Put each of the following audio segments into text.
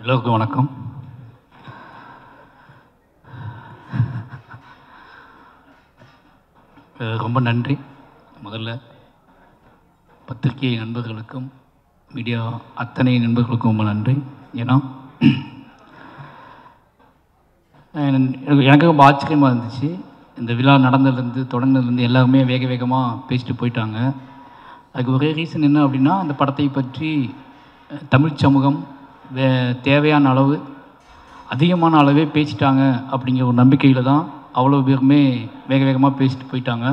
எல்லோருக்கும் வணக்கம். ரொம்ப நன்றி. முதல்ல பத்திரிகை நண்பர்களுக்கும் மீடியா அத்தனை நண்பர்களுக்கும் ரொம்ப நன்றி. ஏன்னா எனக்கு ரொம்ப ஆச்சரியமாக இருந்துச்சு. இந்த விழா நடந்ததுலேருந்து தொடங்கினதுலேருந்து எல்லாருமே வேக வேகமாக பேசிட்டு போயிட்டாங்க. அதுக்கு ஒரே ரீசன் என்ன அப்படின்னா, அந்த படத்தை பற்றி தமிழ் சமூகம் தேவையான அளவு அதிகமான அளவே பேசிட்டாங்க அப்படிங்கிற ஒரு நம்பிக்கையில் தான் அவ்வளோ பேருமே வேக வேகமாக பேசிட்டு போயிட்டாங்க.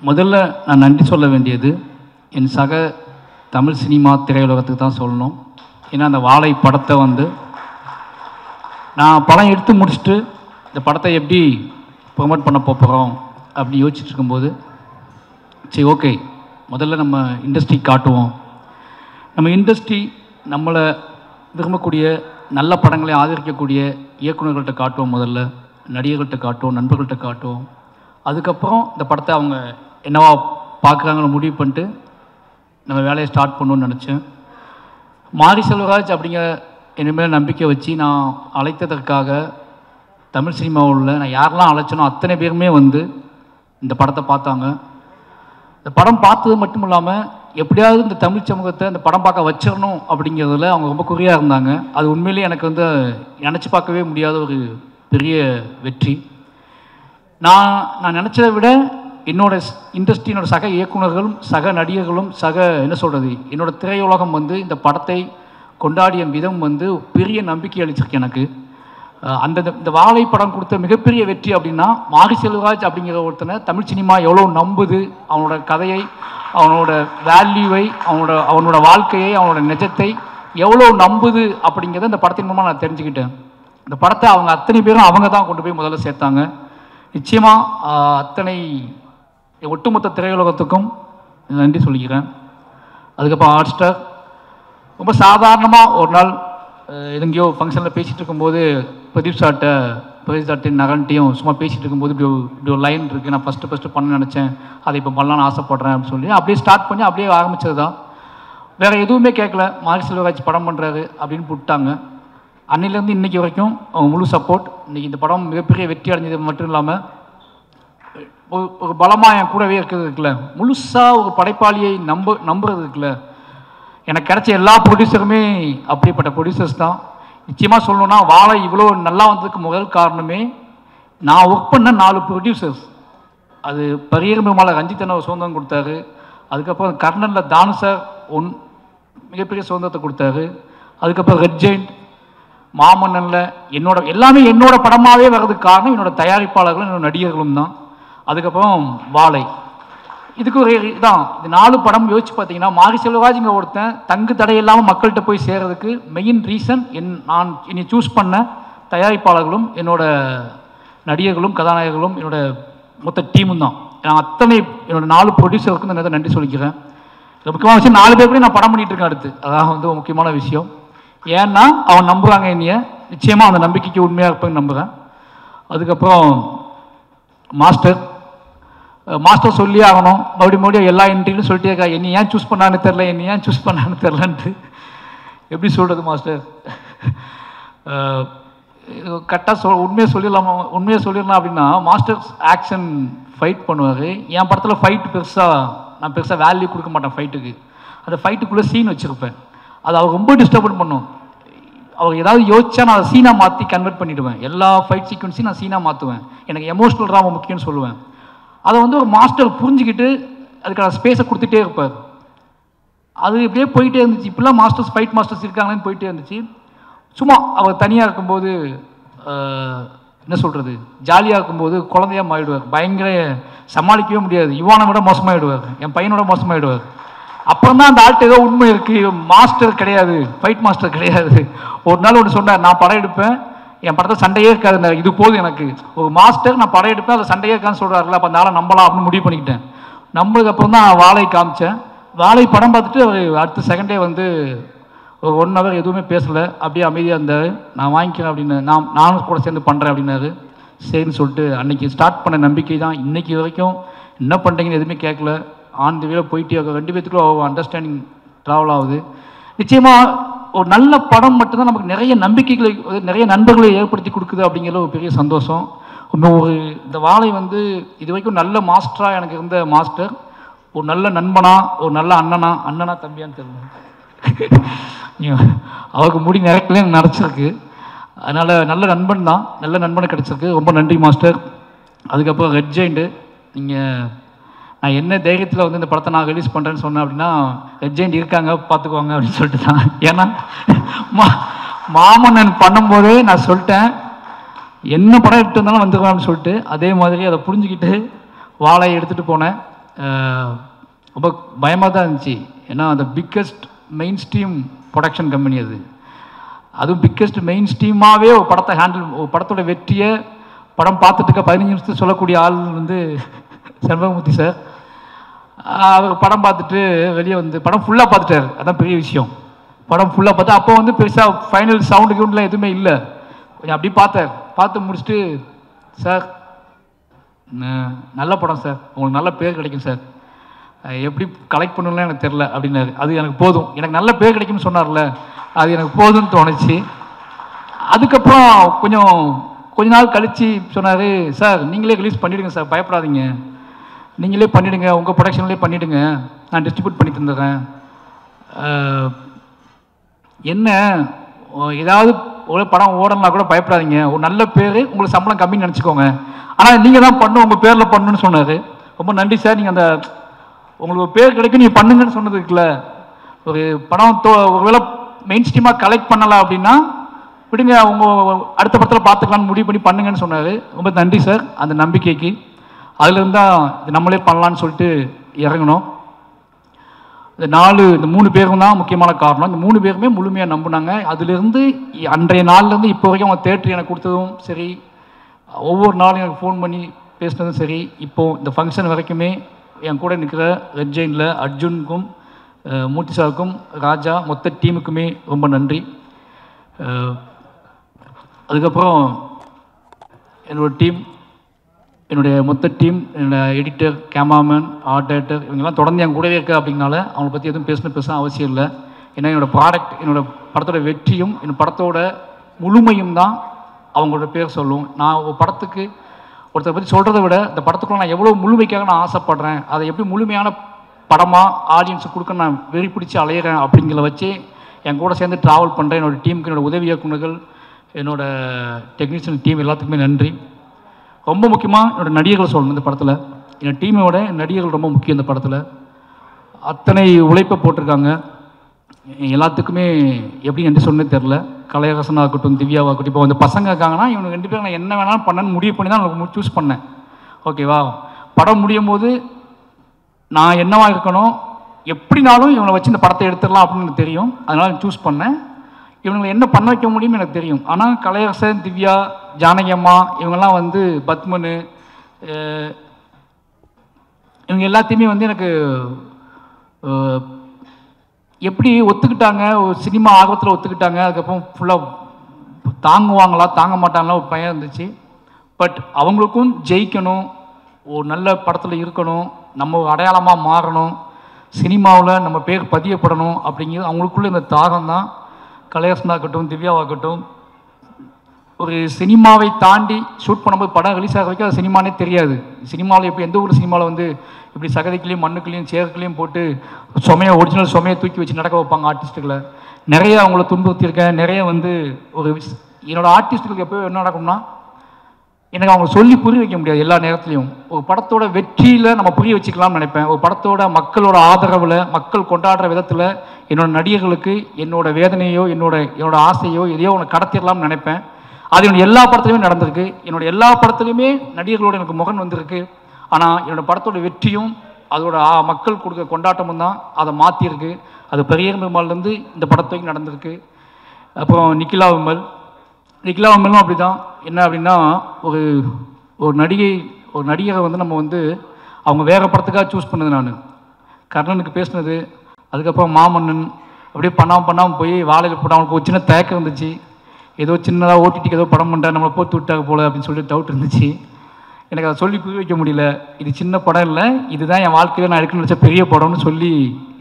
முதல்ல நான் நன்றி சொல்ல வேண்டியது என் சக தமிழ் சினிமா திரையுலகத்துக்கு தான் சொல்லணும். ஏன்னா அந்த வாழை படத்தை நான் படம் எடுத்து முடிச்சுட்டு இந்த படத்தை எப்படி ப்ரொமோட் பண்ண போகிறோம் அப்படி யோசிச்சுட்டு இருக்கும்போது, சரி ஓகே, முதல்ல நம்ம இண்டஸ்ட்ரி காட்டுவோம். நம்ம இண்டஸ்ட்ரி நம்மளை விரும்பக்கூடிய நல்ல படங்களை ஆதரிக்கக்கூடிய இயக்குநர்கள்ட்ட காட்டுவோம், முதல்ல நடிகர்கள்ட்ட காட்டுவோம், நண்பர்கள்ட்ட காட்டுவோம். அதுக்கப்புறம் இந்த படத்தை அவங்க என்னவா பார்க்குறாங்கன்னு முடிவு பண்ணிட்டு நம்ம வேலையை ஸ்டார்ட் பண்ணணும்னு நினச்சேன். மாரி செல்வராஜ் அப்படிங்கிற இனிமேல் நம்பிக்கை வச்சு நான் அழைத்ததற்காக தமிழ் சினிமாவில் நான் யாரெல்லாம் அழைச்சனோ அத்தனை பேருமே இந்த படத்தை பார்த்தாங்க. இந்த படம் பார்த்தது மட்டும் இல்லாமல் எப்படியாவது இந்த தமிழ் சமூகத்தை இந்த படம் பார்க்க வச்சிடணும் அப்படிங்கிறதுல அவங்க ரொம்ப குறியாக இருந்தாங்க. அது உண்மையிலேயே எனக்கு நினச்சி பார்க்கவே முடியாத ஒரு பெரிய வெற்றி. நான் நினச்சதை விட என்னோடய இண்டஸ்ட்ரியினோட சக இயக்குநர்களும் சக நடிகர்களும் என்னோடய திரையுலகம் இந்த படத்தை கொண்டாடிய விதம் பெரிய நம்பிக்கை அளிச்சிருக்கு எனக்கு. இந்த வாழை படம் கொடுத்த மிகப்பெரிய வெற்றி அப்படின்னா, மாரி செல்வராஜ் அப்படிங்கிற ஒருத்தனை தமிழ் சினிமா எவ்வளோ நம்புது, அவனோட கதையை, அவனோட வேல்யூவை, அவனோட வாழ்க்கையை, அவனோட நிஜத்தை எவ்வளோ நம்புது அப்படிங்கிறத இந்த படத்தின் மூலமாக நான் தெரிஞ்சுக்கிட்டேன். இந்த படத்தை அவங்க அத்தனை பேரும் அவங்க தான் கொண்டு போய் முதல்ல சேர்த்தாங்க. நிச்சயமாக அத்தனை ஒட்டுமொத்த திரையுலகத்துக்கும் நன்றி சொல்லிக்கிறேன். அதுக்கப்புறம் ஹாட் ஸ்டார் ரொம்ப சாதாரணமாக ஒரு நாள் எங்கேயோ ஃபங்க்ஷனில் பேசிகிட்டு இருக்கும்போது பிரதீப் சார்ட்டையும் நகன்ட்டையும் சும்மா பேசிகிட்டு இருக்கும்போது இப்படி ஒரு லைன் இருக்குது, நான் ஃபஸ்ட்டு பண்ண நினச்சேன், அதை இப்போ பண்ணலான்னு ஆசைப்பட்றேன் அப்படின்னு சொல்லி அப்படியே ஸ்டார்ட் பண்ணி அப்படியே ஆரம்பித்தது தான். வேறு எதுவுமே கேட்கல. மாரி செல்வராஜ் படம் பண்ணுறாரு அப்படின்னு விட்டாங்க. அன்னிலேருந்து இன்றைக்கி வரைக்கும் அவங்க முழு சப்போர்ட். இன்றைக்கி இந்த படம் மிகப்பெரிய வெற்றி அடைஞ்சது மட்டும் இல்லாமல் ஒரு பலமாக என் கூடவே இருக்கிறது இருக்குல்ல, முழுசாக ஒரு படைப்பாளியை நம்புறது இருக்குல்ல, எனக்கு கிடைச்ச எல்லா ப்ரொடியூசருமே அப்படிப்பட்ட ப்ரொடியூசர்ஸ் தான். நிச்சயமாக சொல்லணுன்னா வாழை இவ்வளோ நல்லா வந்ததுக்கு முதல் காரணமே நான் ஒர்க் பண்ண 4 ப்ரொடியூசர்ஸ். அது பரியர் பெருமாள் ரஞ்சித் அண்ணா சுதந்திரம் கொடுத்தாரு. அதுக்கப்புறம் கர்ணனில் தானு சார் மிகப்பெரிய சுதந்திரத்தை கொடுத்தாரு. அதுக்கப்புறம் ரெட் ஜெயிண்ட், மாமன்னனில் எல்லாமே என்னோட படமாகவே வர்றதுக்கு காரணம் என்னோடய தயாரிப்பாளர்களும் என்னோட நடிகர்களும் தான். அதுக்கப்புறம் வாழை, இதுக்கு ஒரு இதான். இந்த 4 படம் யோசிச்சு பார்த்தீங்கன்னா, மாரி செல்வராஜுங்க ஒருத்தன் தங்கு தடை இல்லாமல் மக்கள்கிட்ட போய் சேர்றதுக்கு மெயின் ரீசன் என்னை சூஸ் பண்ண தயாரிப்பாளர்களும் என்னோட நடிகர்களும் கதாநாயகர்களும் என்னோட மொத்த டீமும் தான். நான் அத்தனை என்னோட 4 ப்ரொடியூசருக்கும் இந்த நேரத்தை நன்றி சொல்லிக்கிறேன். முக்கியமான விஷயம் 4 பேர் கூட நான் படம் பண்ணிகிட்டு இருக்கேன் அடுத்து. அதான் முக்கியமான விஷயம். ஏன்னா அவன் நம்புகிறாங்க என்னைய. நிச்சயமாக அந்த நம்பிக்கைக்கு உண்மையாக இருப்பேன்னு நம்புகிறேன். அதுக்கப்புறம் மாஸ்டர் சொல்லி ஆகணும். மறுபடியும் எல்லா இன்டர்வியூலும் சொல்லிட்டே இருக்கா, என்னை ஏன் சூஸ் பண்ணான்னு தெரிலன்ட்டு. எப்படி சொல்கிறது மாஸ்டர்? கரெக்டாக உண்மையாக சொல்லிடலாம் அப்படின்னா, மாஸ்டர் ஆக்ஷன் ஃபைட் பண்ணுவார். என் படத்தில் நான் பெருசாக வேல்யூ கொடுக்க மாட்டேன் ஃபைட்டுக்கு. அந்த ஃபைட்டுக்குள்ளே சீன் வச்சுருப்பேன். அது அவர் ரொம்ப டிஸ்டர்பன் பண்ணும். அவர் ஏதாவது யோசிச்சா நான் அதை சீனாக மாற்றி கன்வெர்ட் பண்ணிவிடுவேன். எல்லா ஃபைட் சீக்வன்ஸையும் நான் சீனாக மாற்றுவேன். எனக்கு எமோஷ்னல் ட்ராமா முக்கியம்னு சொல்லுவேன். அதை ஒரு மாஸ்டர் புரிஞ்சுக்கிட்டு அதுக்கான ஸ்பேஸை கொடுத்துட்டே இருப்பார். அது இப்படியே போயிட்டே இருந்துச்சு. இப்படிலாம் ஃபைட் மாஸ்டர்ஸ் இருக்காங்களேன்னு போயிட்டே இருந்துச்சு. சும்மா அவர் தனியாக இருக்கும்போது ஜாலியாக இருக்கும்போது குழந்தையாக மாறிடுவார். பயங்கர சமாளிக்கவே முடியாது. இவானை விட மோசமாகிடுவார், என் பையனோட மோசமாகிடுவார். அப்புறம் தான் அந்த ஆள்கிட்ட ஏதோ உண்மை இருக்குது, மாஸ்டர் கிடையாது, ஃபைட் மாஸ்டர் கிடையாது. ஒரு நாள் ஒன்று சொன்னார், நான் படம் எடுப்பேன், என் படத்தை சண்டையே இருக்காது, இது போதும் எனக்கு. ஒரு மாஸ்டர் நான் படம் எடுப்பேன், அதில் சண்டையே இருக்கான்னு சொல்கிறாருல, அப்போ அந்த ஆளை நம்பலாம் அப்படின்னு முடிவு பண்ணிக்கிட்டேன். நம்பதுக்கப்புறம் தான் வாழை காமிச்சேன். வாழை படம் பார்த்துட்டு அவர் அடுத்த செகண்டே ஒரு 1 hour எதுவுமே பேசலை, அப்படியே அமைதியாக இருந்தார். நான் வாங்கிக்கிறேன் அப்படின்னு, நானும் கூட சேர்ந்து பண்ணுறேன் அப்படின்னாரு. சரின்னு சொல்லிட்டு அன்றைக்கி ஸ்டார்ட் பண்ண நம்பிக்கை தான் இன்றைக்கி வரைக்கும். என்ன பண்ணுறீங்கன்னு எதுவுமே கேட்கல, ஆன் தி வேல போயிட்டே இருக்க. 2 பேத்துக்குள்ள அண்டர்ஸ்டாண்டிங் ட்ராவல் ஆகுது. நிச்சயமாக ஒரு நல்ல படம் மட்டும்தான் நமக்கு நிறைய நம்பிக்கைகளை, நிறைய நண்பர்களை ஏற்படுத்தி கொடுக்குது அப்படிங்கிற ஒரு பெரிய சந்தோஷம். ஒரு இந்த வாழை வந்து இது வரைக்கும் நல்ல மாஸ்டராக எனக்கு இருந்த மாஸ்டர், ஒரு நல்ல நண்பனா, ஒரு நல்ல அண்ணனா தம்பியான்னு தெரியல, அவருக்கு முடி நிறைக்கல எனக்கு நினச்சிருக்கு. அதனால் நல்ல நண்பன் தான், நல்ல நண்பனை கிடச்சிருக்கு. ரொம்ப நன்றி மாஸ்டர். அதுக்கப்புறம் ரெட் ஜெயிண்ட்டு, நீங்கள் நான் என்ன தைரியத்தில் வந்து இந்த படத்தை நான் ரிலீஸ் பண்ணுறேன்னு சொன்னேன் அப்படின்னா, ரெட் ஜெயிண்ட் இருக்காங்க பார்த்துக்குவாங்க அப்படின்னு சொல்லிட்டு தான். ஏன்னா மாமன்னன் பண்ணும்போதே நான் சொல்லிட்டேன், என்ன படம் எடுத்து வந்தாலும் வந்துக்குவான்னு சொல்லிட்டு, அதே மாதிரி அதை புரிஞ்சுக்கிட்டு வாழையை எடுத்துகிட்டு போனேன். ரொம்ப பயமாக தான் இருந்துச்சு. ஏன்னா அந்த biggest main stream production company அதுவும் பிக்கஸ்ட் மெயின் ஸ்ட்ரீமாகவே ஒரு படத்தை ஒரு படத்தோட வெற்றியை படம் பார்த்துட்டு இருக்க 15 நிமிஷத்துக்கு சொல்லக்கூடிய ஆள் வந்து செண்பகமூர்த்தி சார். அவர் படம் பார்த்துட்டு வெளியே வந்து படம் ஃபுல்லாக பார்த்துட்டார். அதான் பெரிய விஷயம். படம் ஃபுல்லாக பார்த்தா அப்போ வந்து பெருசாக ஃபைனல் சவுண்டு கவுண்ட்லாம் எதுவுமே இல்லை. கொஞ்சம் அப்படி பார்த்து முடிச்சுட்டு, சார் நல்ல படம் சார், உங்களுக்கு நல்ல பேர் கிடைக்கும் சார், எப்படி கலெக்ட் பண்ணணும்லாம் எனக்கு தெரில அப்படின்னாரு. அது எனக்கு போதும், எனக்கு நல்ல பேர் கிடைக்கும்னு சொன்னார்ல, அது எனக்கு போதும்னு தோணுச்சு. அதுக்கப்புறம் கொஞ்ச நாள் கழித்து சொன்னார், சார் நீங்களே ரிலீஸ் பண்ணிவிடுங்க சார், பயப்படாதீங்க, நீங்களே பண்ணிவிடுங்க, உங்கள் ப்ரொடக்ஷன்லேயே பண்ணிவிடுங்க, நான் டிஸ்ட்ரிபியூட் பண்ணி தந்துடுறேன். என்ன ஏதாவது ஒரு படம் ஓடனா கூட பயப்படாதீங்க, ஒரு நல்ல பேர், உங்களுக்கு சம்பளம் கம்மின்னு நினச்சிக்கோங்க, ஆனால் நீங்கள் தான் பண்ணணும், உங்கள் பேரில் பண்ணணும்னு சொன்னார். ரொம்ப நன்றி சார், நீங்கள் அந்த உங்களுக்கு ஒரு பேர் கிடைக்கும் நீங்கள் பண்ணுங்கன்னு சொன்னது இருக்குல்ல, ஒரு படம் ஒருவேளை மெயின் ஸ்ட்ரீமாக கலெக்ட் பண்ணலாம் அப்படின்னா விடுங்க, அவங்க அடுத்த படத்தில் பார்த்துக்கலான்னு முடிவு பண்ணி பண்ணுங்கன்னு சொன்னார். ரொம்ப நன்றி சார் அந்த நம்பிக்கைக்கு. அதுலேருந்து தான் இது நம்மளே பண்ணலான்னு சொல்லிட்டு இறங்கணும். இந்த 3 பேரும் தான் முக்கியமான காரணம். இந்த 3 பேருமே முழுமையாக நம்பினாங்க. அதுலேருந்து அன்றைய நாள்லேருந்து இப்போ வரைக்கும் அவங்க தேட்டர் எனக்கு கொடுத்ததும் சரி, ஒவ்வொரு நாளும் எனக்கு ஃபோன் பண்ணி பேசினதும் சரி, இப்போது இந்த ஃபங்க்ஷன் வரைக்குமே என் கூட நிற்கிற ரெட் ஜெயினில் அர்ஜுனுக்கும் மூர்த்தி சாருக்கும் ராஜா மொத்த டீமுக்குமே ரொம்ப நன்றி. அதுக்கப்புறம் என்னோடய டீம், என்னுடைய மொத்த டீம், என்னோடய எடிட்டர், கேமராமேன், ஆர்ட் டைரக்டர், இவங்கெல்லாம் தொடர்ந்து என் கூடவே இருக்கா அப்படின்னால அவங்கள பற்றி எதுவும் பேச அவசியம் இல்லை. ஏன்னா என்னோடய ப்ராடக்ட், என்னோடய படத்தோட வெற்றியும் என்னோடய படத்தோட முழுமையும் தான் அவங்களோட பேர் சொல்லும். நான் ஒரு படத்துக்கு ஒருத்தரை பற்றி சொல்கிறத விட இந்த படத்துக்குள்ள நான் எவ்வளோ முழுமைக்காக நான் ஆசைப்பட்றேன், அதை எப்படி முழுமையான படமாக ஆடியன்ஸுக்கு கொடுக்க நான் வெறி பிடிச்சி அலையிறேன் அப்படிங்கிற வச்சு என் கூட சேர்ந்து ட்ராவல் பண்ணுறேன். என்னோடய டீமுக்கு, என்னோடய உதவி இயக்குநர்கள், என்னோடய டெக்னீஷியன் டீம் எல்லாத்துக்குமே நன்றி. ரொம்ப முக்கியமாக என்னோடய நடிகர்கள் சொல்லணும். இந்த படத்தில் என்னோடய டீமோட நடிகர்கள் ரொம்ப முக்கியம். இந்த படத்தில் அத்தனை உழைப்பை போட்டிருக்காங்க. எல்லாத்துக்குமே எப்படி நன்றி சொன்னே தெரில. கலையரசனாக இருக்கட்டும், திவ்யாவாக இருக்கட்டும், இப்போ வந்து பசங்க இருக்காங்கன்னா இவங்க 2 பேரும் நான் என்ன வேணாலும் பண்ணேன்னு முடிவு பண்ணி தான் எனக்கு சூஸ் பண்ணேன். ஓகேவா, படம் முடியும் போது நான் என்னவா இருக்கணும், எப்படினாலும் இவங்களை வச்சு இந்த படத்தை எடுத்துடலாம் அப்படின்னு எனக்கு தெரியும். அதனால் சூஸ் பண்ணேன். இவங்களை என்ன பண்ண வைக்க முடியும்னு எனக்கு தெரியும். ஆனால் கலையரசன், திவ்யா, ஜானகி அம்மா, இவங்கெல்லாம் வந்து பத்மனு, இவங்க எல்லாத்தையுமே வந்து எனக்கு எப்படி ஒத்துக்கிட்டாங்க, ஒரு சினிமா ஆர்வத்தில் ஒத்துக்கிட்டாங்க. அதுக்கப்புறம் ஃபுல்லாக தாங்குவாங்களா தாங்க மாட்டாங்களா ஒரு பயம் இருந்துச்சு. பட் அவங்களுக்கும் ஜெயிக்கணும், ஒரு நல்ல படத்தில் இருக்கணும், நம்ம அடையாளமாக மாறணும், சினிமாவில் நம்ம பேர் பதியப்படணும் அப்படிங்கிறது அவங்களுக்குள்ள இந்த தாகம் தான். கலையரசனாகட்டும், திவ்யாவாகட்டும், ஒரு சினிமாவை தாண்டி ஷூட் பண்ணும்போது படம் ரிலீஸ் ஆக வரைக்கும் அது சினிமானே தெரியாது. சினிமாவில் இப்போ எந்த ஒரு சினிமாவில் வந்து இப்படி சகதிக்குள்ளேயும் மண்ணுக்குள்ளேயும் சேருக்குள்ளேயும் போட்டு ஒரிஜினல் சுமையை தூக்கி வச்சு நடக்க வைப்பாங்க ஆர்டிஸ்ட்டுகளை. நிறைய அவங்கள துன்புறுத்தியிருக்கேன். நிறைய வந்து ஒரு என்னோடய ஆர்டிஸ்ட்டுகளுக்கு எப்போ என்ன நடக்கும்னா, எனக்கு அவங்க சொல்லி புரிய வைக்க முடியாது எல்லா நேரத்துலையும். ஒரு படத்தோட வெற்றியில் நம்ம புரிய வச்சுக்கலாம்னு நினைப்பேன். ஒரு படத்தோட மக்களோட ஆதரவில், மக்கள் கொண்டாடுற விதத்தில் என்னோடய நடிகர்களுக்கு என்னோட வேதனையோ என்னோட ஆசையோ எதையோ ஒன்று கடத்திடலாம்னு நினைப்பேன். அது என்னோட எல்லா படத்துலையுமே நடந்திருக்கு. என்னோடய எல்லா படத்துலையுமே நடிகர்களோட எனக்கு முகன் வந்திருக்கு. ஆனால் என்னோடய படத்தோட வெற்றியும் அதோட மக்கள் கொடுக்க கொண்டாட்டமும் தான் அதை மாற்றிருக்கு. அது பெரியார் பெருமாள்லேருந்து இந்த படத்துக்கு நடந்திருக்கு. அப்புறம் நிக்கிலா விமலும் அப்படி தான். என்ன அப்படின்னா, ஒரு நடிகரை வந்து நம்ம வந்து அவங்க வேறு படத்துக்காக சூஸ் பண்ணது. நான் கர்ணனுக்கு பேசினது, அதுக்கப்புறம் மாமன்னன், அப்படியே பண்ணாமல் போய் வாழையில் போட்டு அவனுக்கு ஒரு சின்ன தயக்கம் இருந்துச்சு. ஏதோ சின்னதாக ஓடிடிக்கு ஏதோ படம் பண்ணுறேன், நம்மளை போட்டு விட்டாங்க போல அப்படின்னு சொல்லிட்டு டவுட் இருந்துச்சு. எனக்கு அதை சொல்லி புரிய வைக்க முடியல. இது சின்ன படம் இல்லை, இதுதான் என் வாழ்க்கையில் நான் எடுக்கணும்னு நினச்ச பெரிய படம்னு சொல்லி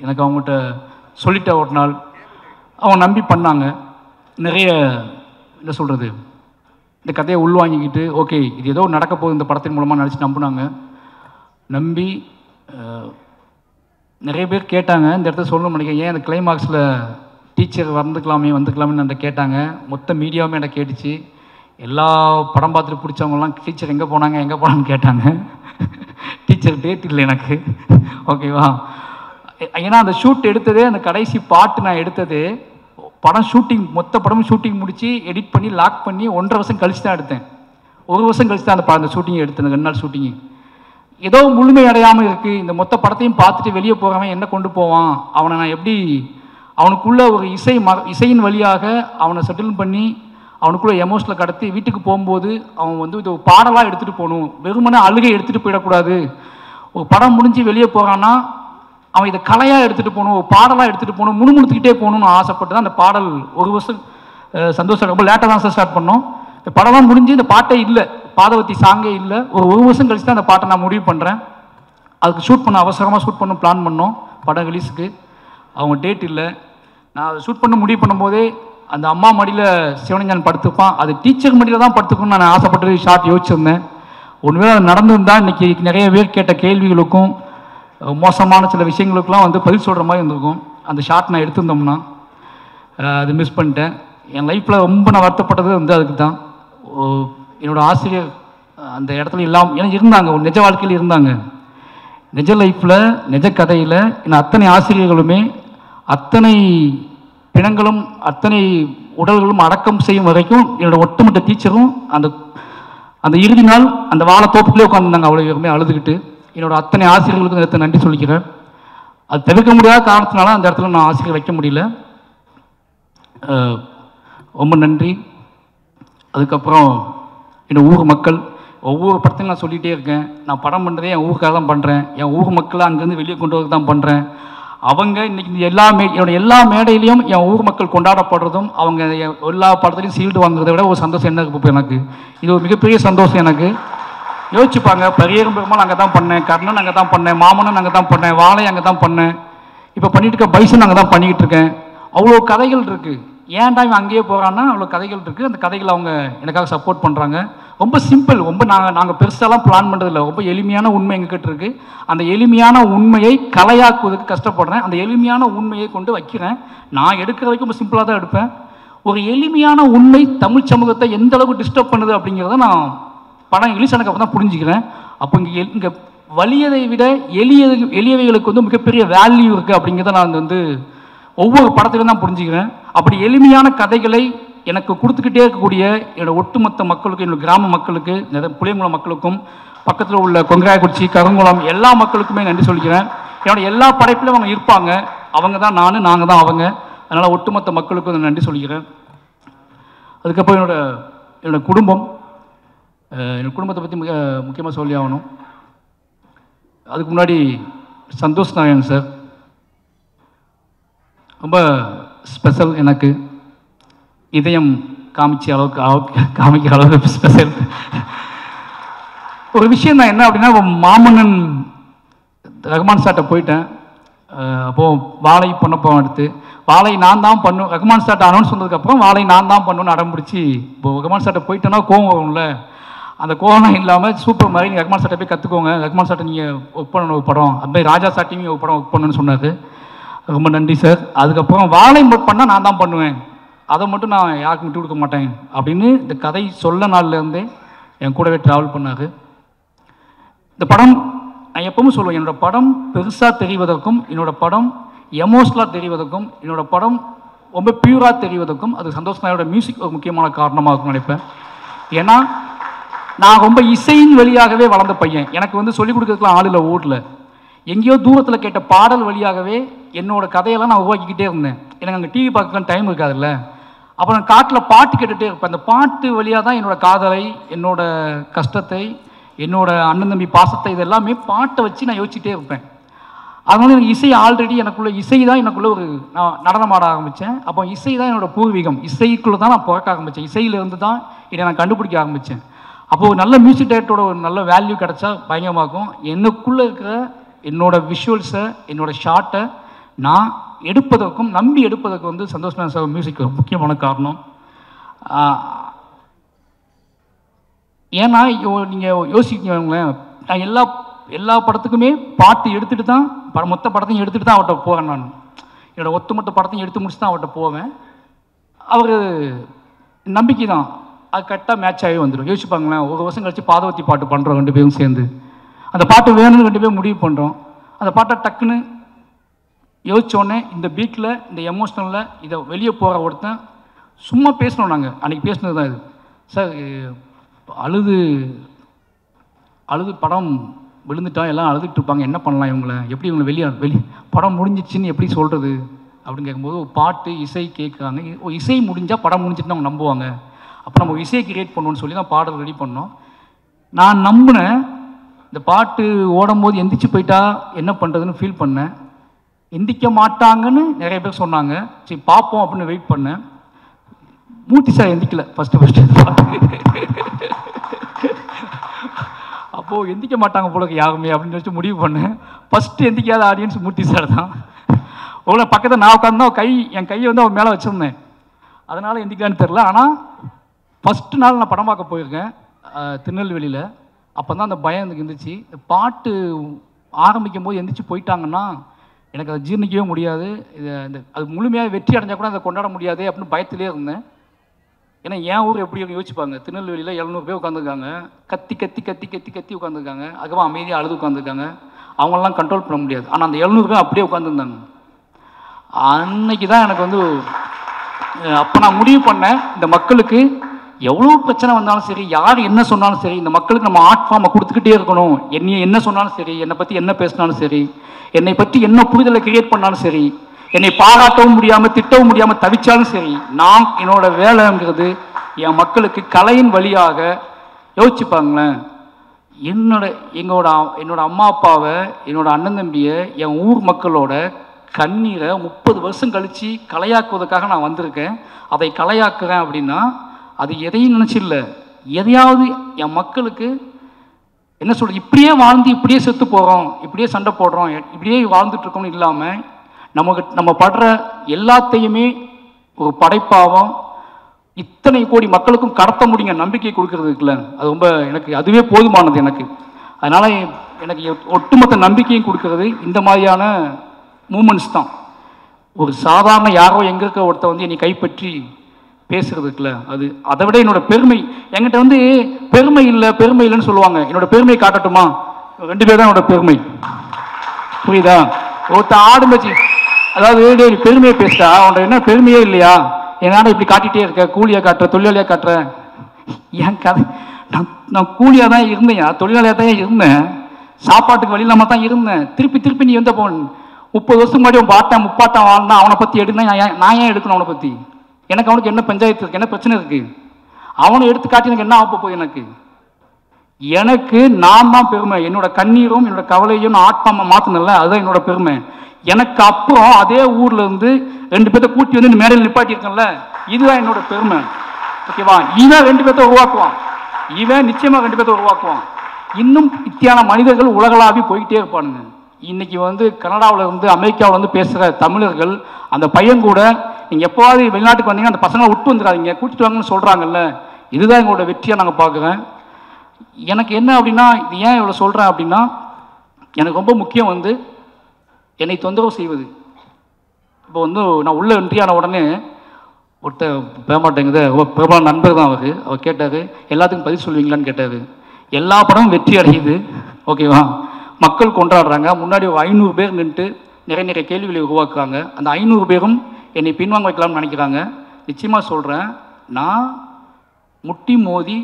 எனக்கு அவங்ககிட்ட சொல்லிட்டேன் ஒரு நாள். அவங்க நம்பி பண்ணாங்க. நிறைய என்ன சொல்கிறது, இந்த கதையை உள்வாங்கிக்கிட்டு ஓகே இது ஏதோ நடக்க போகுது இந்த படத்தின் மூலமாக நினச்சி நம்பினாங்க. நம்பி நிறைய பேர் கேட்டாங்க, இந்த இடத்துல சொல்லணும்னு நினைக்கிறேன், ஏன் அந்த கிளைமாக்ஸில் டீச்சர் வந்துக்கலாமே என்கிட்ட கேட்டாங்க. மொத்த மீடியாவுமே என்கிட்ட கேட்டுச்சு. எல்லா படம் பார்த்துட்டு பிடிச்சவங்கலாம் டீச்சர் எங்கே போனாங்கன்னு கேட்டாங்க. டீச்சர் டேட் இல்லை எனக்கு, ஓகேவா? ஏன்னா அந்த ஷூட் எடுத்ததே, அந்த கடைசி பாட்டு நான் எடுத்தது படம் ஷூட்டிங், மொத்த படமும் ஷூட்டிங் முடித்து எடிட் பண்ணி லாக் பண்ணி 1.5 வருஷம் கழிச்சு தான் எடுத்தேன். 1 வருஷம் கழிச்சு தான் அந்த ஷூட்டிங் எடுத்தேன். 2 நாள் ஷூட்டிங்கு ஏதோ முழுமை அடையாமல் இருக்குது. இந்த மொத்த படத்தையும் பார்த்துட்டு வெளியே போகிறவன் என்ன கொண்டு போவான், அவனை நான் எப்படி அவனுக்குள்ளே ஒரு இசையின் வழியாக அவனை செட்டில் பண்ணி அவனுக்குள்ளே எமோஷனில் கடத்தி வீட்டுக்கு போகும்போது அவன் வந்து இது பாடலாக எடுத்துகிட்டு போகணும், வெறுமனே அழுகை எடுத்துகிட்டு போயிடக்கூடாது. ஒரு படம் முடிஞ்சு வெளியே போகிறான்னா அவன் இதை கலையாக எடுத்துகிட்டு போகணும், ஒரு பாடலாக எடுத்துகிட்டு போகணும், முணுமுணுத்துக்கிட்டே போகணும்னு ஆசைப்பட்டு தான் அந்த பாடல் 1 வருஷம் சந்தோஷம். ரொம்ப லேட்டாக தான் சார் ஸ்டார்ட் பண்ணோம். இந்த படம்லாம் முடிஞ்சு இந்த பாட்டே இல்லை, பாதவத்தி சாங்கே இல்லை. ஒரு 1 வருஷம் கழிச்சு தான் அந்த பாட்டை நான் முடிவு பண்ணுறேன். அதுக்கு ஷூட் பண்ண அவசரமாக ஷூட் பண்ண பிளான் பண்ணோம். படம் ரிலீஸுக்கு அவங்க டேட் இல்லை. நான் அதை ஷூட் பண்ண முடிவு பண்ணும்போதே அந்த அம்மா மடியில் சிவனஞ்சான் படுத்துப்பான், அது டீச்சர் மடியில் தான் படுத்துக்கணும்னு நான் ஆசைப்பட்டு ஷார்ட் யோசிச்சிருந்தேன். ஒன்றுமே அது நடந்திருந்தால் இன்றைக்கி நிறைய பேர் கேட்ட கேள்விகளுக்கும் மோசமான சில விஷயங்களுக்கெல்லாம் வந்து பதில் சொல்கிற மாதிரி இருந்திருக்கும். அந்த ஷார்ட் நான் எடுத்திருந்தோம்னா அது மிஸ் பண்ணிட்டேன். என் லைஃப்பில் ரொம்ப நான் வருத்தப்பட்டது வந்து அதுக்கு தான். என்னோடய ஆசிரியர் அந்த இடத்துல இல்லாமல் ஏன்னா இருந்தாங்க, ஒரு நிஜ வாழ்க்கையில் இருந்தாங்க. நிஜ லைஃப்பில் நிஜ கதையில் இன்னும் அத்தனை ஆசிரியர்களுமே அத்தனை பிணங்களும் அத்தனை உடல்களும் அடக்கம் செய்யும் வரைக்கும் என்னோடய ஒட்டுமொத்த டீச்சரும் அந்த இறுதி நாள் அந்த வாழை தோப்புக்குள்ளே உட்காந்துருந்தாங்க. அவ்வளோ பேருமே அழுதுகிட்டு. என்னோடய அத்தனை ஆசிரியர்களுக்கும் நேரத்தை நன்றி சொல்லிக்கிறேன். அது தவிர்க்க முடியாத காரணத்தினால அந்த இடத்துல நான் ஆசிரியர் வைக்க முடியல. ரொம்ப நன்றி. அதுக்கப்புறம் என்னோடய ஊர் மக்கள், ஒவ்வொரு படத்தையும் நான் சொல்லிகிட்டே இருக்கேன், நான் படம் பண்ணுறதே என் ஊருக்காக தான் பண்ணுறேன், என் ஊர் மக்களை அங்கேருந்து வெளியே கொண்டு வரது தான் பண்ணுறேன். அவங்க இன்றைக்கி என்னோடய எல்லா மேடையிலையும் என் ஊர் மக்கள் கொண்டாடப்படுறதும் அவங்க எல்லா படத்துலையும் சீல்டு வாங்குறதை விட ஒரு சந்தோஷம் என்ன இருக்குது இப்போ எனக்கு. இது ஒரு மிகப்பெரிய சந்தோஷம் எனக்கு. யோசிச்சுப்பாங்க, பரியரும் பெருமாள் அங்கே தான் பண்ணேன், கர்ணன் அங்கே தான் பண்ணேன், மாமன்னன் அங்கே தான் பண்ணேன், வாழை அங்கே தான் பண்ணேன், இப்போ பண்ணிட்டு இருக்க பைசன் அங்கே தான் பண்ணிக்கிட்டு இருக்கேன். அவ்வளோ கதைகள் இருக்குது. ஏன்டா இவன் அங்கேயே போகிறான்னா அவ்வளோ கதைகள் இருக்குது. அந்த கதைகளை அவங்க எனக்காக சப்போர்ட் பண்ணுறாங்க. ரொம்ப சிம்பிள், ரொம்ப நாங்கள் பெருசாலாம் பிளான் பண்ணுறதில்ல. ரொம்ப எளிமையான உண்மை எங்ககிட்ட இருக்குது. அந்த எளிமையான உண்மையை கலையாக்குவதற்கு கஷ்டப்படுறேன். அந்த எளிமையான உண்மையை கொண்டு வைக்கிறேன். நான் எடுக்கிற வரைக்கும் ரொம்ப சிம்பிளாக தான் எடுப்பேன். ஒரு எளிமையான உண்மை தமிழ் சமூகத்தை எந்த அளவுக்கு டிஸ்டர்ப் பண்ணுது அப்படிங்கிறத நான் படம் ரிலீஸ் ஆனதுக்கு அப்புறம் தான் புரிஞ்சுக்கிறேன். அப்போ இங்கே வலியதை விட எளியவைகளுக்கு வந்து மிகப்பெரிய வேல்யூ இருக்குது அப்படிங்கிறத நான் வந்து ஒவ்வொரு படத்திலும் தான் புரிஞ்சுக்கிறேன். அப்படி எளிமையான கதைகளை எனக்கு கொடுத்துக்கிட்டே இருக்கக்கூடிய என்னோடய ஒட்டுமொத்த மக்களுக்கும், என்னோடய கிராம மக்களுக்கு, புளியங்குளம் மக்களுக்கும், பக்கத்தில் உள்ள கொங்காயக்குறிச்சி, கருங்குளம் எல்லா மக்களுக்குமே நன்றி சொல்லிக்கிறேன். என்னோடய எல்லா படைப்பிலும் அவங்க இருப்பாங்க. அவங்க தான் நான், நாங்கள் தான் அவங்க. அதனால் ஒட்டுமொத்த மக்களுக்கும் நன்றி சொல்லிக்கிறேன். அதுக்கப்புறம் என்னோடய குடும்பம், என்னோடய குடும்பத்தை பற்றி முக்கியமாக சொல்லி ஆகணும். அதுக்கு முன்னாடி சந்தோஷ் நாராயணன் சார் ரொம்ப ஸ்பெஷல். எனக்கு இதயம் காமிக்கிற அளவுக்கு ஸ்பெஷல் ஒரு விஷயம் தான். என்ன அப்படின்னா, மாமன்னன் ரகுமான் சார்ட்ட போயிட்டேன். அப்போது வாழை பண்ணப்போ எடுத்து வாழை நான் தான் பண்ணும், ரகுமான் சார்ட்ட அனௌன்ஸ் பண்ணதுக்கப்புறம் வாழை நான் தான் பண்ணுன்னு அடம் பிடிச்சி, இப்போது ரகுமான் சார்ட்ட போயிட்டேன்னா கோவம் வரும்ல, அந்த கோவம் இல்லாமல் சூப்பர் மாதிரி ரகுமான் சார்ட்ட போய் கற்றுக்கோங்க, ரகுமான் சார்ட்ட நீங்கள் ஒர்க் பண்ணணும் ஒரு படம், அது மாதிரி ராஜா சார்ட்டையும் ஒரு படம் ஒர்க் பண்ணணும்னு சொன்னார். ரொம்ப நன்றி சார். அதுக்கப்புறம் வாழை பண்ணால் நான் தான் பண்ணுவேன், அதை மட்டும் நான் யாருக்கும் விட்டு கொடுக்க மாட்டேன் அப்படின்னு இந்த கதை சொல்ல நாள்லேருந்தே என் கூடவே ட்ராவல் பண்ணார். இந்த படம் நான் எப்பவும் சொல்லுவேன், என்னோடய படம் பெருசாக தெரிவதற்கும், என்னோடய படம் எமோஷனலாக தெரிவதற்கும், என்னோடய படம் ரொம்ப பியூராக தெரிவதற்கும் அது சந்தோஷ் நாயோட மியூசிக் ஒரு முக்கியமான காரணமாக இருக்கும்னு நினைப்பேன். ஏன்னா நான் ரொம்ப இசையின் வழியாகவே வளர்ந்த பையன். எனக்கு வந்து சொல்லிக் கொடுக்கறதுக்குலாம் ஆள் இல்லை ஊரில். எங்கேயோ தூரத்தில் கேட்ட பாடல் வழியாகவே என்னோடய கதையெல்லாம் நான் உருவாக்கிக்கிட்டே இருந்தேன். எனக்கு அங்கே டிவி பார்க்கலாம் டைம் இருக்காதுல்ல. அப்புறம் நான் காட்டில் பாட்டு கேட்டுகிட்டே இருப்பேன். அந்த பாட்டு வழியாக தான் என்னோடய காதலை, என்னோடய கஷ்டத்தை, என்னோடய அண்ணன் தம்பி பாசத்தை, இதெல்லாமே பாட்டை வச்சு நான் யோசிச்சுட்டே இருப்பேன். அதனால எனக்கு இசை ஆல்ரெடி எனக்குள்ள இசை தான் எனக்குள்ளே ஒரு நான் நடனம் ஆட ஆரம்பித்தேன். அப்போ இசை தான் என்னோடய பூர்வீகம். இசைக்குள்ளே தான் நான் பிறக்க ஆரம்பித்தேன். இசையிலேருந்து தான் இதை நான் கண்டுபிடிக்க ஆரம்பித்தேன். அப்போது ஒரு நல்ல மியூசிக் டைரக்டரோட ஒரு நல்ல வேல்யூ கிடச்சா பயங்கரமாகும். எனக்குள்ளே இருக்கிற என்னோடய விஷுவல்ஸை, என்னோடய ஷார்ட்டை நான் எடுப்பதற்கும் நம்பி எடுப்பதற்கு வந்து சந்தோஷ் நாராயணன் சார் மியூசிக் ஒரு முக்கியமான காரணம். ஏன்னா நீங்கள் யோசிக்கங்களேன், நான் எல்லா படத்துக்குமே பாட்டு எடுத்துகிட்டு தான் மொத்த படத்தையும் எடுத்துகிட்டு தான் அவர்கிட்ட போகிறேன். நான் என்னோடய ஒட்டுமொத்த படத்தையும் எடுத்து முடிச்சு தான் அவர்கிட்ட போவேன். அவர் நம்பிக்கை தான், அது கரெக்டாக மேட்ச் ஆகி வந்துடும். யோசிப்பாங்களேன், ஒரு வருஷம் கழிச்சு பாதவத்தி பாட்டு பண்ணுறோம் 2 பேரும் சேர்ந்து, அந்த பாட்டு வேணும்னு 2 பேரும் முடிவு பண்ணுறோம். அந்த பாட்டை டக்குன்னு யோசித்தோடனே இந்த பீட்டில் இந்த எமோஷ்னலில் இதை வெளியே போகிற ஒருத்தன் சும்மா பேசணும். நாங்கள் அன்றைக்கி பேசினது தான் இது. சார் அழுது படம் விழுந்துட்டா எல்லாம் அழுதுட்டு இருப்பாங்க, என்ன பண்ணலாம் இவங்களை, எப்படி இவங்களை வெளியே படம் முடிஞ்சிச்சின்னு எப்படி சொல்கிறது அப்படின்னு கேட்கும்போது பாட்டு இசை கேட்குறாங்க. இசை முடிஞ்சால் படம் முடிஞ்சிட்டுன்னு அவங்க நம்புவாங்க. அப்போ நம்ம இசையை கிரியேட் பண்ணுவோன்னு சொல்லி தான் பாடல் ரெடி பண்ணோம். நான் நம்பினேன். இந்த பாட்டு ஓடும்போது எந்திரிச்சு போயிட்டா என்ன பண்ணுறதுன்னு ஃபீல் பண்ணேன். எந்திரிக்க மாட்டாங்கன்னு நிறைய பேர் சொன்னாங்க. சரி பார்ப்போம் அப்படின்னு வெயிட் பண்ணேன். மூர்த்தி சார் எந்திக்கல ஃபஸ்ட்டு பாட்டு. அப்போது எந்திக்க மாட்டாங்க போல யாருமே அப்படின்னு வச்சு முடிவு பண்ணேன். ஃபஸ்ட்டு எந்திக்காத ஆடியன்ஸ் மூர்த்தி சார் தான். அவ்வளோ பக்கத்தில் நான் உட்காந்து என் கையை வந்து அவர் மேலே வச்சுருந்தேன், அதனால் எந்திக்கலான்னு தெரில. ஆனால் ஃபஸ்ட்டு நாள் நான் படம் பார்க்க போயிருக்கேன் திருநெல்வேலியில். அப்போ தான் அந்த பயம் எனக்கு இருந்துச்சு. பாட்டு ஆரம்பிக்கும் போது எந்திரிச்சு போயிட்டாங்கன்னா எனக்கு அதை ஜீர்ணிக்கவே முடியாது. அது முழுமையாக வெற்றி அடைஞ்சால் கூட அதை கொண்டாட முடியாது அப்படின்னு பயத்திலே இருந்தேன். ஏன்னா என் ஊர் எப்படி யோசிப்பாங்க, திருநெல்வேலியில் 700 பேர் உட்காந்துருக்காங்க, கத்தி கத்தி கத்தி கத்தி கத்தி உட்காந்துருக்காங்க, அதுக்கப்புறம் அமைதியாக அழுது உட்காந்துருக்காங்க. அவங்களெலாம் கண்ட்ரோல் பண்ண முடியாது. ஆனால் அந்த 700 பேர் அப்படியே உட்காந்துருந்தாங்க. அன்னைக்கு தான் எனக்கு வந்து அப்போ நான் முடிவு பண்ணேன், இந்த மக்களுக்கு எவ்வளோ பிரச்சனை வந்தாலும் சரி, யார் என்ன சொன்னாலும் சரி, இந்த மக்களுக்கு நம்ம ஆர்ட் ஃபார்மை கொடுத்துக்கிட்டே இருக்கணும். என்னை என்ன சொன்னாலும் சரி, என்னை பற்றி என்ன பேசினாலும் சரி, என்னை பற்றி என்ன புரிதலை கிரியேட் பண்ணாலும் சரி, என்னை பாராட்டவும் முடியாமல் திட்டவும் முடியாமல் தவிச்சாலும் சரி, நான் என்னோட வேலைங்கிறது என் மக்களுக்கு கலையின் வழியாக யோசிச்சுப்பாங்களேன். என்னோட அம்மா அப்பாவை, என்னோட அண்ணன் தம்பியை, என் ஊர் மக்களோட கண்ணீரை 30 வருஷம் கழித்து கலையாக்குவதற்காக நான் வந்திருக்கேன். அதை கலையாக்குறேன் அப்படின்னா அது எதையும் நினச்சில்ல, எதையாவது என் மக்களுக்கு என்ன சொல்கிறது, இப்படியே வாழ்ந்து இப்படியே செத்து போகிறோம், இப்படியே சண்டை போடுறோம், இப்படியே வாழ்ந்துட்டுருக்கோம்னு இல்லாமல் நம்ம படுற எல்லாத்தையுமே ஒரு படைப்பாகவும் இத்தனை கோடி மக்களுக்கும் கடத்த முடியுங்க நம்பிக்கை கொடுக்கறதுக்குல, அது ரொம்ப எனக்கு அதுவே போதுமானது எனக்கு. அதனால் எனக்கு ஒட்டுமொத்த நம்பிக்கையும் கொடுக்கறது இந்த மாதிரியான மூமெண்ட்ஸ் தான். ஒரு சாதாரண யாரோ எங்கே இருக்க ஒருத்த வந்து என்னை கைப்பற்றி பேசுறதுக்குல, அது அதை விட என்னோட பெருமை. என்கிட்ட வந்து பெருமை இல்லைன்னு சொல்லுவாங்க. என்னோட பெருமையை காட்டட்டுமா? 2 பேர் தான் என்னோட பெருமை, புரியுதா? ஒருத்த ஆடும்பச்சு, அதாவது பெருமையை பேசிட்டா அவன்கிட்ட என்ன பெருமையே இல்லையா, என்னால இப்படி காட்டிகிட்டே இருக்க, கூலியாக காட்டுற, தொழிலாளியாக காட்டுற. என் கதை, நான் கூலியாக தான் இருந்தேன், தொழிலாளியாக தான் இருந்தேன், சாப்பாட்டுக்கு வழி இல்லாமல் தான் இருந்தேன். திருப்பி நீ வந்து 30 வருஷம் முன்னாடி உன் பாட்டன் முப்பாட்டம் வாழ்ந்தான், அவனை பற்றி எடுனா நான் ஏன் எடுக்கணும்? அவனை பற்றி எனக்கு அவனுக்கு என்ன பஞ்சாயத்து இருக்குது, என்ன பிரச்சனை இருக்குது? அவனை எடுத்து காட்டி எனக்கு என்ன ஆக போகுது? எனக்கு நான் தான் பெருமை. என்னோட கண்ணீரும் என்னோட கவலையும் நான் ஆத்மாவை மாற்றினல, அதுதான் என்னோட பெருமை. எனக்கு அப்புறம் அதே ஊர்ல இருந்து 2 பேர்த்த கூட்டி வந்து மேடையில் நிப்பாட்டியிருக்கேன்ல, இதுதான் என்னோட பெருமை. ஓகேவா? இவன் 2 பேர்த்த உருவாக்குவான், இவன் நிச்சயமா 2 பேர்த்த உருவாக்குவான். இன்னும் இத்தியான மனிதர்கள் உலகளாவி போய்கிட்டே இருப்பானுங்க. இன்னைக்கு வந்து கனடாவில் இருந்து அமெரிக்காவில் வந்து பேசுகிற தமிழர்கள், அந்த பையன் கூட நீங்கள் எப்போவாது வெளிநாட்டுக்கு வந்தீங்கன்னா அந்த பசங்களை விட்டு வந்துடாதீங்க, கூட்டிட்டு வாங்கன்னு சொல்கிறாங்கல்ல, இதுதான் எங்களோட வெற்றியாக நாங்கள் பார்க்குறேன். எனக்கு என்ன அப்படின்னா, இது ஏன் இவ்வளோ சொல்கிறேன் அப்படின்னா, எனக்கு ரொம்ப முக்கியம் வந்து என்னை தொந்தரவு செய்வது. இப்போ வந்து நான் உள்ள என்ட்ரியான உடனே ஒருத்தர் பேமாட்டேங்குது, பிரபல நண்பர் தான் அவர் கேட்டார், எல்லாத்துக்கும் பதில் சொல்லுவீங்களான்னு கேட்டார். எல்லா படமும் வெற்றி அடையுது, ஓகேவா, மக்கள் கொண்டாடுறாங்க, முன்னாடி ஒரு 500 பேர் நின்று நிறைய கேள்விகளை உருவாக்குறாங்க. அந்த 500 பேரும் என்னை பின்வாங்க வைக்கலாம்னு நினைக்கிறாங்க. நிச்சயமாக சொல்கிறேன், நான் முட்டி மோதி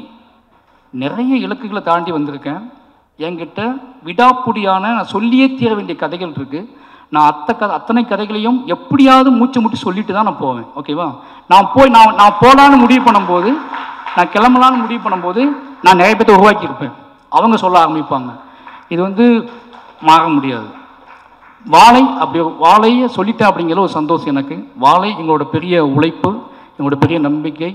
நிறைய இலக்குகளை தாண்டி வந்திருக்கேன். என்கிட்ட விடாப்புடியான நான் சொல்லியே தீர வேண்டிய கதைகள் இருக்குது. நான் அத்தனை கதைகளையும் எப்படியாவது மூச்சு முட்டி சொல்லிட்டு தான் நான் போவேன், ஓகேவா? நான் போகலான்னு முடிவு பண்ணும்போது, நான் கிளம்பலான்னு முடிவு பண்ணும்போது நான் நிறைய பேர்த்த உருவாக்கியிருப்பேன். அவங்க சொல்ல ஆரம்பிப்பாங்க. இது வந்து மாற முடியாது. வாழையை சொல்லிட்டேன் அப்படிங்கிற ஒரு சந்தோஷம் எனக்கு. வாழை எங்களோட பெரிய உழைப்பு, எங்களோட பெரிய நம்பிக்கை.